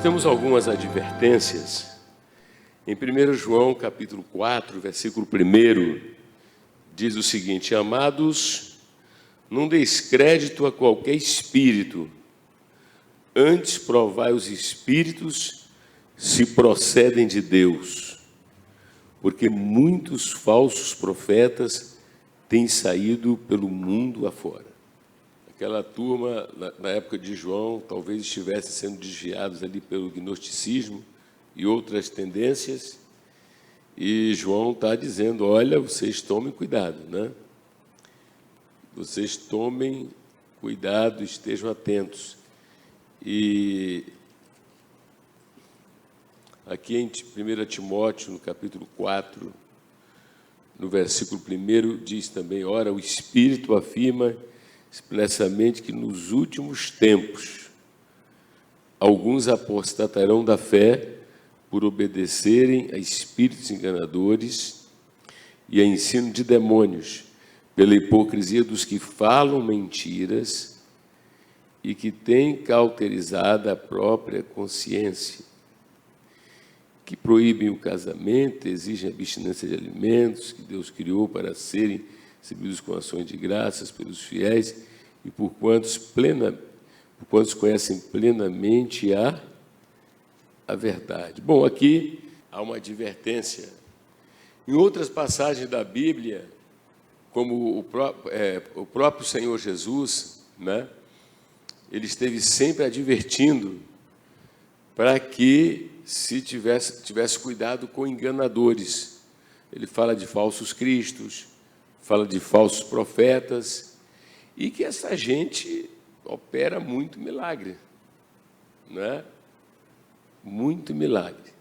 temos algumas advertências. Em 1 João, capítulo 4, versículo 1, diz o seguinte: amados, não deis crédito a qualquer espírito, antes provai os espíritos se procedem de Deus, porque muitos falsos profetas têm saído pelo mundo afora. Aquela turma, na época de João, talvez estivesse sendo desviados ali pelo gnosticismo e outras tendências, e João está dizendo: olha, vocês tomem cuidado, né? Vocês tomem cuidado, estejam atentos. E aqui em 1 Timóteo, no capítulo 4, no versículo 1, diz também: ora, o Espírito afirma expressamente que nos últimos tempos alguns apostatarão da fé por obedecerem a espíritos enganadores e a ensino de demônios, pela hipocrisia dos que falam mentiras e que têm cauterizado a própria consciência, que proíbem o casamento, exigem abstinência de alimentos que Deus criou para serem recebidos com ações de graças pelos fiéis e por quantos conhecem plenamente a verdade. Bom, aqui há uma advertência. Em outras passagens da Bíblia, como o próprio Senhor Jesus, né, ele esteve sempre advertindo para que se tivesse cuidado com enganadores. Ele fala de falsos cristos, fala de falsos profetas, e que essa gente opera muito milagre, né? Muito milagre.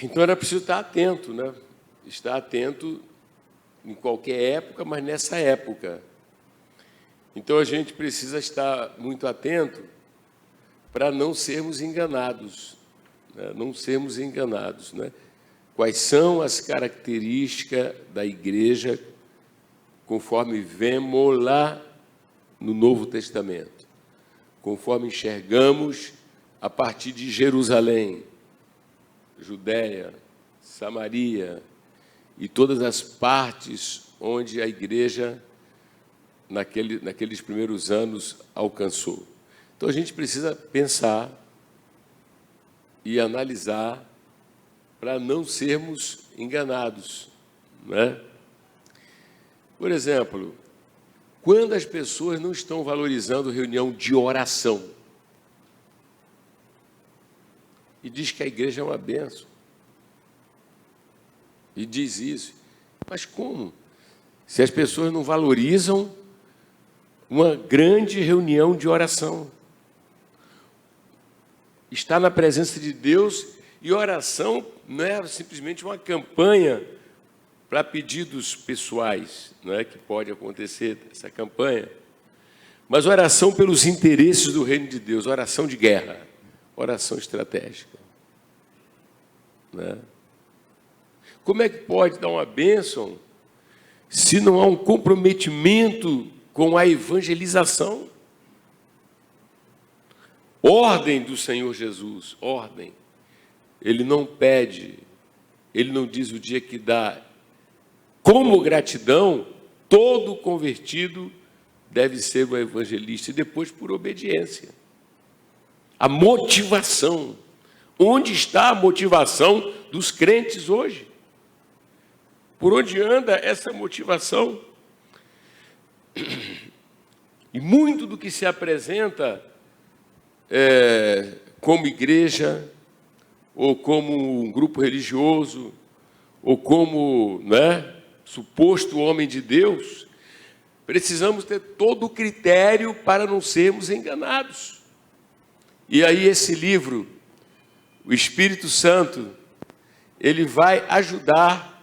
Então era preciso estar atento, né? Estar atento em qualquer época, mas nessa época. Então a gente precisa estar muito atento para não sermos enganados, né? Não sermos enganados, né? Quais são as características da igreja, conforme vemos lá no Novo Testamento, conforme enxergamos a partir de Jerusalém, Judéia, Samaria e todas as partes onde a igreja, naqueles primeiros anos, alcançou. Então a gente precisa pensar e analisar para não sermos enganados, né? Por exemplo, quando as pessoas não estão valorizando reunião de oração, e diz que a igreja é uma bênção, e diz isso, mas como? Se as pessoas não valorizam uma grande reunião de oração, estar na presença de Deus, e oração não é simplesmente uma campanha para pedidos pessoais, não é que pode acontecer essa campanha, mas oração pelos interesses do reino de Deus, oração de guerra, oração estratégica, né? Como é que pode dar uma bênção se não há um comprometimento com a evangelização? Ordem do Senhor Jesus, ordem. Ele não pede, ele não diz o dia que dá. Como gratidão, todo convertido deve ser um evangelista, e depois por obediência. A motivação. Onde está a motivação dos crentes hoje? Por onde anda essa motivação? E muito do que se apresenta como igreja, ou como um grupo religioso, ou como, né, suposto homem de Deus, precisamos ter todo o critério para não sermos enganados. E aí esse livro, o Espírito Santo, ele vai ajudar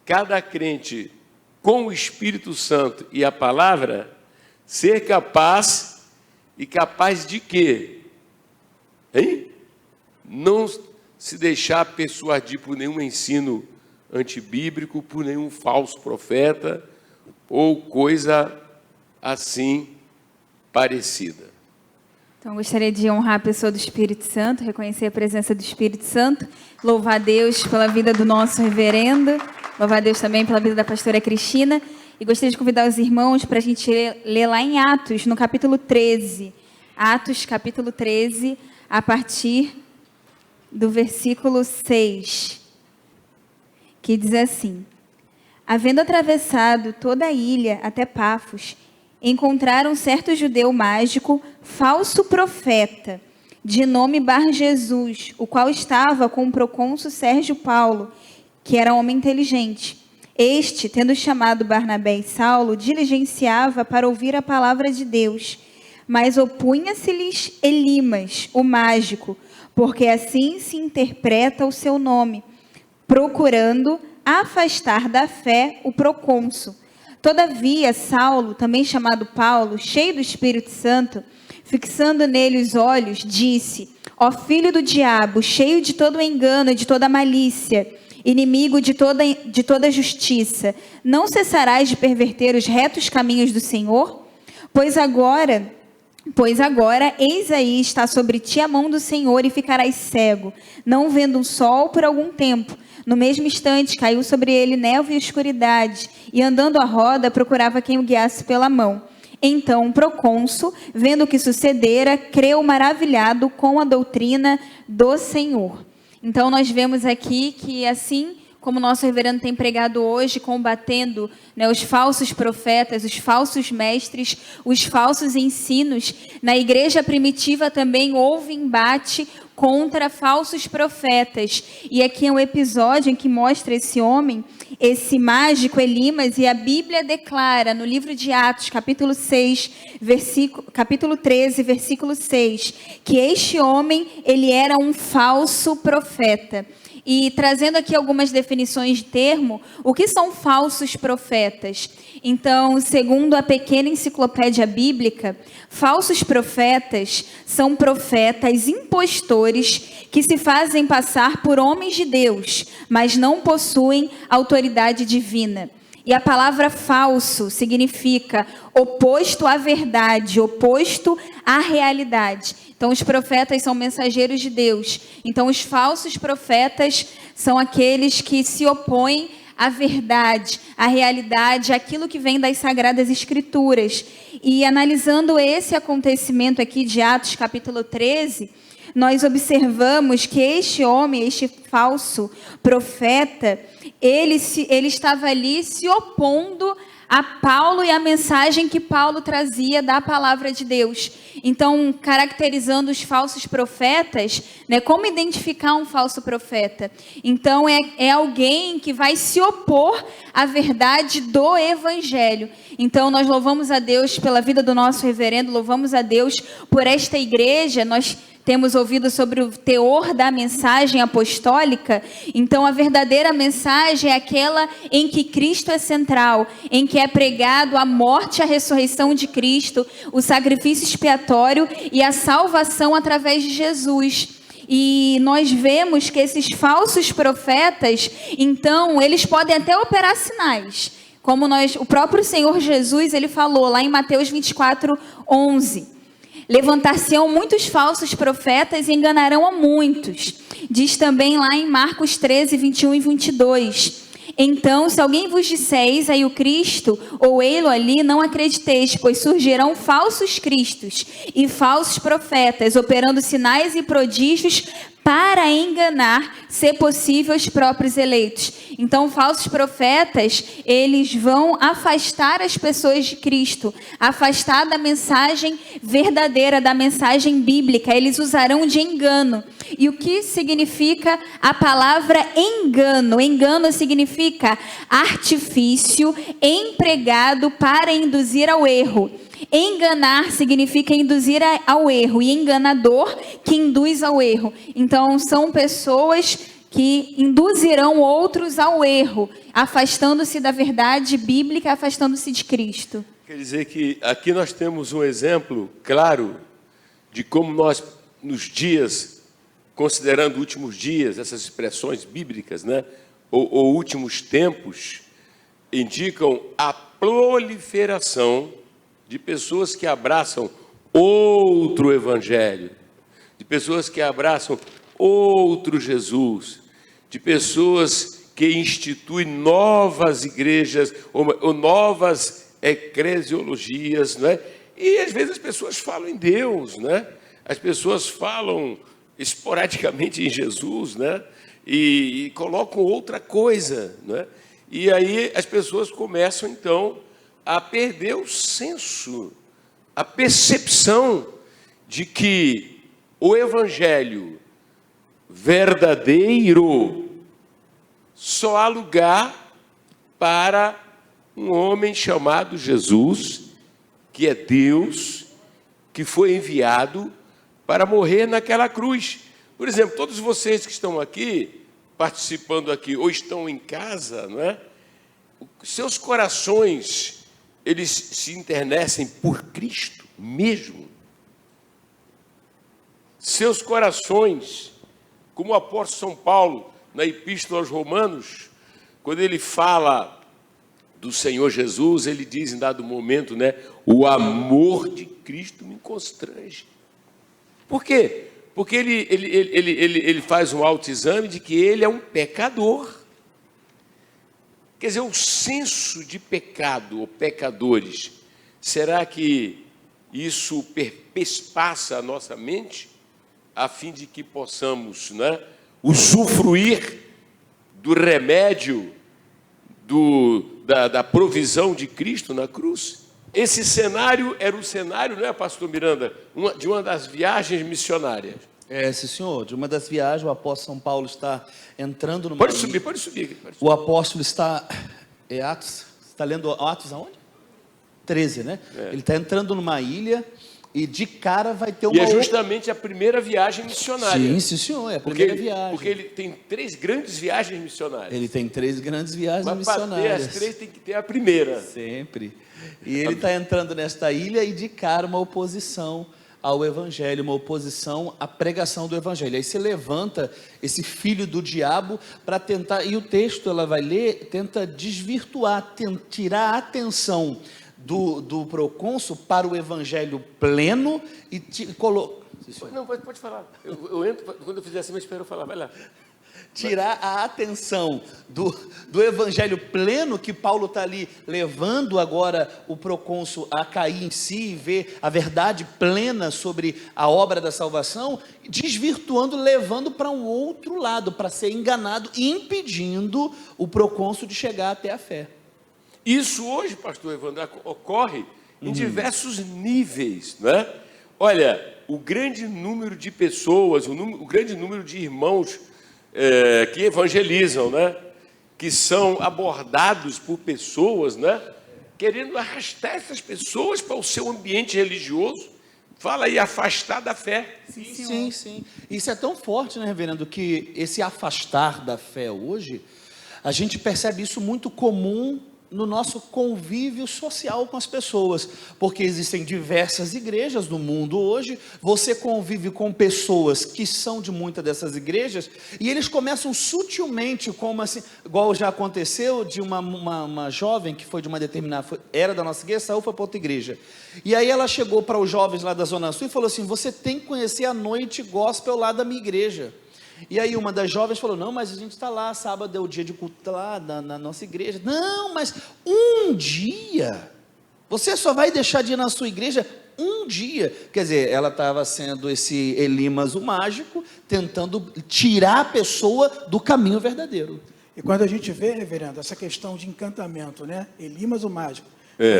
cada crente, com o Espírito Santo e a palavra, ser capaz de quê? Hein? Não se deixar persuadir por nenhum ensino antibíblico, por nenhum falso profeta ou coisa assim parecida. Então, eu gostaria de honrar a pessoa do Espírito Santo, reconhecer a presença do Espírito Santo, louvar a Deus pela vida do nosso reverendo, louvar a Deus também pela vida da pastora Cristina, e gostaria de convidar os irmãos para a gente ler lá em Atos, no capítulo 13. Atos, capítulo 13, a partir do versículo 6, que diz assim: Havendo atravessado toda a ilha até Pafos, encontraram certo judeu mágico, falso profeta, de nome Bar-Jesus, o qual estava com o procônsul Sérgio Paulo, que era homem inteligente. Este, tendo chamado Barnabé e Saulo, diligenciava para ouvir a palavra de Deus, mas opunha-se-lhes Elimas, o mágico, porque assim se interpreta o seu nome, procurando afastar da fé o procônsul. Todavia, Saulo, também chamado Paulo, cheio do Espírito Santo, fixando nele os olhos, disse: Ó filho do diabo, cheio de todo engano e de toda malícia, inimigo de toda justiça, não cessarás de perverter os retos caminhos do Senhor? Pois agora, eis aí está sobre ti a mão do Senhor e ficarás cego, não vendo um sol por algum tempo. No mesmo instante caiu sobre ele névoa e escuridade, e andando à roda procurava quem o guiasse pela mão. Então o procônsul, vendo o que sucedera, creu maravilhado com a doutrina do Senhor. Então nós vemos aqui que, assim como o nosso reverendo tem pregado hoje, combatendo, né, os falsos profetas, os falsos mestres, os falsos ensinos, na igreja primitiva também houve embate contra falsos profetas. E aqui é um episódio em que mostra esse homem, esse mágico Elimas, e a Bíblia declara no livro de Atos, capítulo 13, versículo 6, que este homem, ele era um falso profeta. E trazendo aqui algumas definições de termo, o que são falsos profetas? Então, segundo a pequena enciclopédia bíblica, falsos profetas são profetas impostores que se fazem passar por homens de Deus, mas não possuem autoridade divina. E a palavra falso significa oposto à verdade, oposto à realidade. Então, os profetas são mensageiros de Deus. Então, os falsos profetas são aqueles que se opõem à verdade, à realidade, àquilo que vem das Sagradas Escrituras. E analisando esse acontecimento aqui de Atos, capítulo 13, nós observamos que este homem, este falso profeta, ele estava ali se opondo a Paulo e a mensagem que Paulo trazia da palavra de Deus. Então, caracterizando os falsos profetas, né, como identificar um falso profeta? Então, é alguém que vai se opor à verdade do Evangelho. Então, nós louvamos a Deus pela vida do nosso reverendo, louvamos a Deus por esta igreja. Nós temos ouvido sobre o teor da mensagem apostólica. Então, a verdadeira mensagem é aquela em que Cristo é central, em que é pregado a morte e a ressurreição de Cristo, o sacrifício expiatório e a salvação através de Jesus. E nós vemos que esses falsos profetas, então, eles podem até operar sinais. Como o próprio Senhor Jesus, ele falou lá em Mateus 24:11. Levantar-se-ão muitos falsos profetas e enganarão a muitos. Diz também lá em Marcos 13, 21 e 22. Então, se alguém vos disser, eis aí o Cristo, ou ei-lo ali, não acrediteis, pois surgirão falsos cristos e falsos profetas, operando sinais e prodígios para enganar, se possível, os próprios eleitos. Então, falsos profetas, eles vão afastar as pessoas de Cristo, afastar da mensagem verdadeira, da mensagem bíblica. Eles usarão de engano. E o que significa a palavra engano? Engano significa artifício empregado para induzir ao erro. Enganar significa induzir ao erro, e enganador que induz ao erro. Então, são pessoas que induzirão outros ao erro, afastando-se da verdade bíblica, afastando-se de Cristo. Quer dizer que aqui nós temos um exemplo claro de como nós, nos dias, considerando últimos dias, essas expressões bíblicas, né, ou últimos tempos, indicam a proliferação de pessoas que abraçam outro evangelho, de pessoas que abraçam outro Jesus, de pessoas que instituem novas igrejas ou novas eclesiologias, não é? E às vezes as pessoas falam em Deus, né? As pessoas falam esporadicamente em Jesus, né? E colocam outra coisa, né? E aí as pessoas começam então a perder o senso, a percepção de que o evangelho verdadeiro só há lugar para um homem chamado Jesus, que é Deus, que foi enviado para morrer naquela cruz. Por exemplo, todos vocês que estão aqui, participando aqui, ou estão em casa, não é? Seus corações, eles se internecem por Cristo mesmo. Seus corações, como o apóstolo São Paulo, na Epístola aos Romanos, quando ele fala do Senhor Jesus, ele diz em dado momento, né? O amor de Cristo me constrange. Por quê? Porque ele faz um autoexame de que ele é um pecador. Quer dizer, o senso de pecado ou pecadores, será que isso perpassa a nossa mente, a fim de que possamos, né, usufruir do remédio, da provisão de Cristo na cruz? Esse cenário era o cenário, não é, pastor Miranda, de uma das viagens missionárias. Sim, senhor. De uma das viagens, o apóstolo São Paulo está entrando numa... Pode subir. O apóstolo está... Atos? Está lendo Atos aonde? 13, né? Ele está entrando numa ilha e de cara vai ter uma... E é justamente a primeira viagem missionária. Sim, senhor, é a primeira viagem. Porque ele tem 3 grandes viagens missionárias. Ele tem 3 grandes viagens missionárias. Mas para ter as 3 tem que ter a primeira. Sempre. E ele está entrando nesta ilha e de cara uma oposição ao evangelho, uma oposição à pregação do evangelho. Aí se levanta esse filho do diabo para tentar, e o texto ela vai ler, tenta desvirtuar, tirar a atenção do procônsul para o evangelho pleno e colocar... Não, pode falar. Eu entro, quando eu fizer assim, eu espero falar, vai lá. Tirar a atenção do evangelho pleno que Paulo está ali levando agora o procônsul a cair em si e ver a verdade plena sobre a obra da salvação, desvirtuando, levando para um outro lado, para ser enganado e impedindo o procônsul de chegar até a fé. Isso hoje, pastor Evandro, ocorre em diversos níveis, né? Olha, o grande número de pessoas, o grande número de irmãos que evangelizam, né? Que são abordados por pessoas, né? Querendo arrastar essas pessoas para o seu ambiente religioso. Fala aí, afastar da fé. Sim. Isso é tão forte, né, reverendo, que esse afastar da fé hoje, a gente percebe isso muito comum no nosso convívio social com as pessoas, porque existem diversas igrejas no mundo hoje, você convive com pessoas que são de muitas dessas igrejas, e eles começam sutilmente, como assim, igual já aconteceu, de uma jovem que foi de uma determinada, era da nossa igreja, saiu, foi para outra igreja, e aí ela chegou para os jovens lá da Zona Sul e falou assim, você tem que conhecer a noite gospel lá da minha igreja. E aí uma das jovens falou, não, mas a gente está lá, sábado é o dia de culto lá na nossa igreja. Não, mas um dia, você só vai deixar de ir na sua igreja um dia. Quer dizer, ela estava sendo esse Elimas o mágico, tentando tirar a pessoa do caminho verdadeiro. E quando a gente vê, reverendo, essa questão de encantamento, né? Elimas o mágico,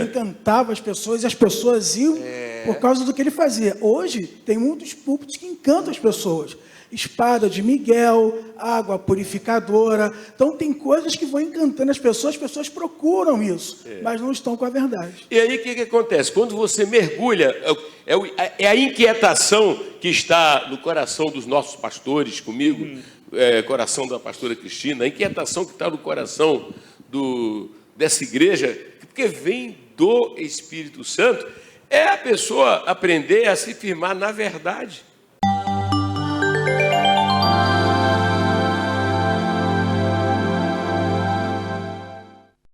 encantava as pessoas e as pessoas iam por causa do que ele fazia. Hoje, tem muitos púlpitos que encantam as pessoas. Espada de Miguel, água purificadora. Então, tem coisas que vão encantando as pessoas procuram isso, mas não estão com a verdade. E aí, o que acontece? Quando você mergulha, é a inquietação que está no coração dos nossos pastores, comigo, coração da pastora Cristina, a inquietação que está no coração dessa igreja, porque vem do Espírito Santo, é a pessoa aprender a se firmar na verdade.